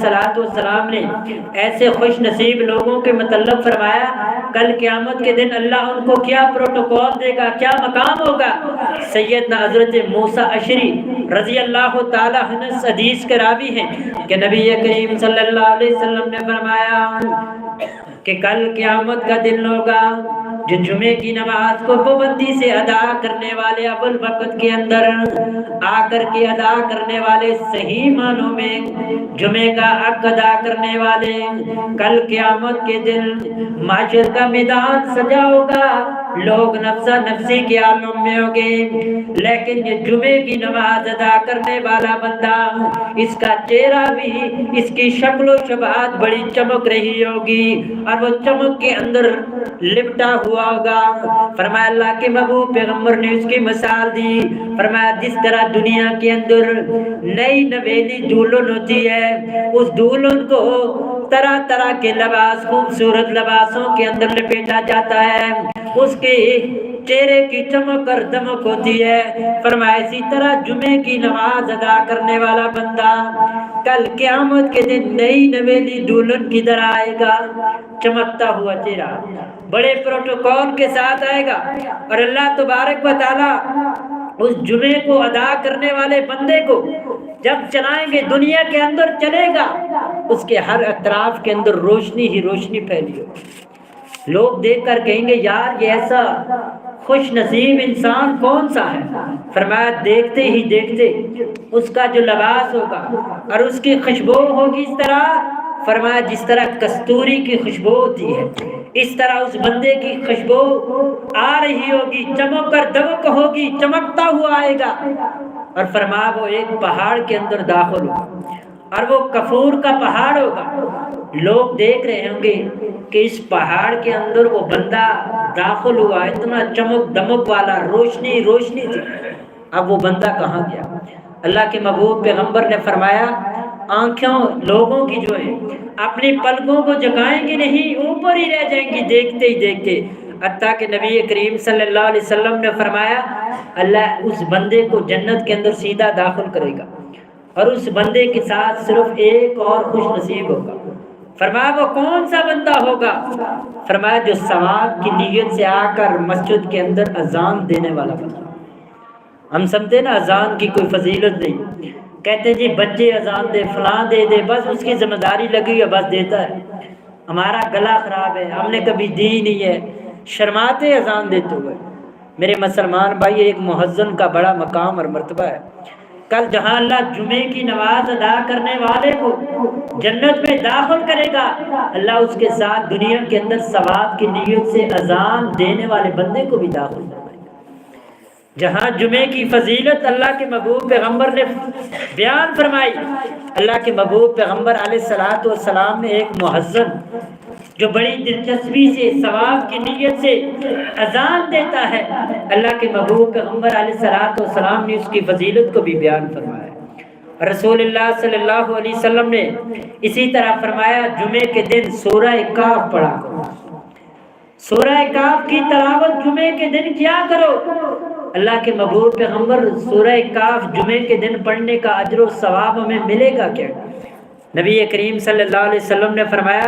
صلاۃ والسلام نے ایسے خوش نصیب لوگوں کے متعلق فرمایا کل قیامت کے دن اللہ ان کو کیا پروٹوکول دے گا، کیا مقام ہوگا۔ سیدنا حضرت موسیٰ اشعری رضی اللہ تعالیٰ عنہ اس حدیث کے راوی ہیں کہ نبی کریم صلی اللہ علیہ وسلم نے فرمایا کہ کل قیامت کا دن ہوگا جو جمعے کی نماز کو پابندی سے ادا کرنے والے اول وقت کے اندر آ کر کے ادا کرنے والے، صحیح معنوں میں جمعے کا حق ادا کرنے والے، کل قیامت کے دن معاشر کا میدان سجا ہوگا، لوگ نفسا نفسی کے عالم میں ہوں گے، لیکن یہ جمعے کی نماز ادا کرنے والا بندہ، اس کا چہرہ بھی، اس کی شکل و شباہت بڑی چمک رہی ہوگی اور وہ چمک کے اندر لپٹا ہوا ہوگا۔ فرمایا اللہ کے محبوب پیغمبر نے اس کی مثال دی، فرمایا جس طرح دنیا کے اندر نئی نویلی دلہن ہوتی ہے، اس دلہن کو طرح طرح کے لباس، خوبصورت لباسوں کے اندر لپیٹا جاتا ہے، اس کے چہرے کی چمک اور دمک ہوتی ہے۔ فرمایا اسی طرح جمعے کی نماز ادا کرنے والا بندہ کل قیامت کے دن نئی نویلی دلہن کی طرح آئے گا، چمکتا ہوا چہرہ، بڑے پروٹوکول کے ساتھ آئے گا، اور اللہ تبارک و تعالی اس جمعے کو ادا کرنے والے بندے کو جب چلائیں گے، دنیا کے اندر چلے گا، اس کے ہر اطراف کے اندر روشنی ہی روشنی پھیلی ہو، لوگ دیکھ کر کہیں گے یار یہ ایسا خوش نصیب انسان کون سا ہے۔ فرمایا دیکھتے ہی دیکھتے اس کا جو لباس ہوگا اور اس کی خوشبو ہوگی اس طرح، فرمایا جس طرح کستوری کی خوشبو ہوتی ہے، اس طرح اس بندے کی خوشبو آ رہی ہوگی، چمک اور دمک ہوگی، چمکتا ہوا آئے گا، اور فرمایا وہ ایک پہاڑ کے اندر داخل ہوگا، اور وہ کفور کا پہاڑ ہوگا، لوگ دیکھ رہے ہوں گے کہ اس پہاڑ کے اندر وہ بندہ داخل ہوا، اتنا چمک دمک والا، روشنی روشنی تھی، اب وہ بندہ کہاں گیا؟ اللہ کے محبوب پیغمبر نے فرمایا آنکھوں لوگوں کی جو ہے اپنی پلکوں کو جگائیں گی نہیں، اوپر ہی رہ جائیں گی دیکھتے ہی دیکھتے، حتیٰ کہ نبی کریم صلی اللہ علیہ وسلم نے فرمایا اللہ اس بندے کو جنت کے اندر سیدھا داخل کرے گا، اور اس بندے کے ساتھ صرف ایک اور خوش نصیب ہوگا۔ فرمایا وہ کون سا بندہ ہوگا؟ فرمایا جو ثواب کی نیت سے آ کر مسجد کے اندر اذان دینے والا بندہ۔ ہم سمجھتے نا اذان کی کوئی فضیلت نہیں، کہتے جی بچے اذان دے، فلاں دے دے، بس اس کی ذمہ داری لگی ہے، بس دیتا ہے۔ ہمارا گلا خراب ہے، ہم نے کبھی دی نہیں ہے، شرماتے اذان دیتے ہوئے۔ میرے مسلمان بھائی، ایک مؤذن کا بڑا مقام اور مرتبہ ہے، کل جہاں اللہ جمعے کی نماز ادا کرنے والے کو جنت میں داخل کرے گا، اللہ اس کے ساتھ دنیا کے اندر ثواب کی نیت سے اذان دینے والے بندے کو بھی داخل کرے گا۔ جہاں جمعے کی فضیلت اللہ کے محبوب پیغمبر نے بیان فرمائی، اللہ کے محبوب پیغمبر علیہ الصلوۃ والسلام نے ایک مؤذن جو بڑی دلچسپی سے ثواب کی نیت سے اذان دیتا ہے، اللہ کے محبوب پیغمبر علیہ الصلوۃ والسلام نے اس کی فضیلت کو بھی بیان فرمایا۔ رسول اللہ صلی اللہ علیہ وسلم نے اسی طرح فرمایا جمعے کے دن سورہ کاف پڑھا کرو، سورہ کاف کی تلاوت جمعے کے دن کیا کرو۔ اللہ کے محبوب پیغمبر سورہ کاف جمعے کے دن پڑھنے کا اجر و ثواب ہمیں ملے گا کیا؟ نبی کریم صلی اللہ علیہ وسلم نے فرمایا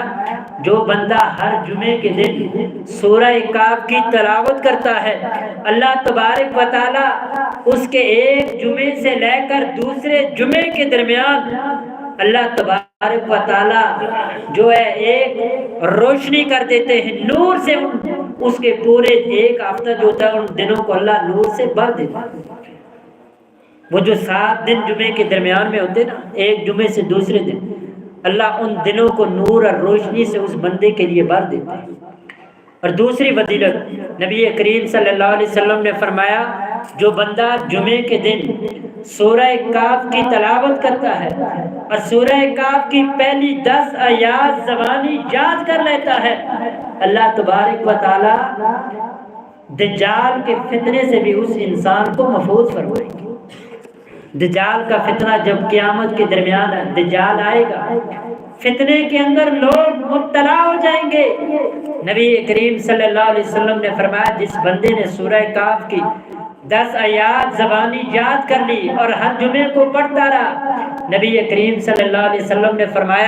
جو بندہ ہر جمعے کے دن سورہ کاف کی تلاوت کرتا ہے، اللہ تبارک و تعالی اس کے ایک جمعے سے لے کر دوسرے جمعے کے درمیان اللہ تبارک و تعالی جو ہے ایک روشنی کر دیتے ہیں نور سے، اس کے پورے ایک ہفتہ جو ہوتا ہے ان دنوں کو اللہ نور سے بھر دیتا ہے۔ وہ جو 7 دن جمعے کے درمیان میں ہوتے نا، ایک جمعے سے دوسرے دن، اللہ ان دنوں کو نور اور روشنی سے اس بندے کے لیے بھر دیتا ہے۔ اور دوسری فضیلت نبی کریم صلی اللہ علیہ وسلم نے فرمایا جو بندہ جمعے کے دن سورہ کاف کی تلاوت کرتا ہے اور سورہ کاف کی پہلی 10 آیات زبانی یاد کر لیتا ہے، اللہ تبارک و تعالی دجال کے فتنے سے بھی اس انسان کو محفوظ فرمائیں گے۔ دجال کا فتنہ جب قیامت کے درمیان دجال آئے گا، فتنے کے اندر لوگ مبتلا ہو جائیں گے۔ نبی کریم صلی اللہ علیہ وسلم نے فرمایا جس بندے نے سورہ کاف کی 10 آیات زبانی یاد کر لی اور ہر جمعے کو پڑھتا رہا۔ نبی کریم صلی اللہ علیہ وسلم نے فرمایا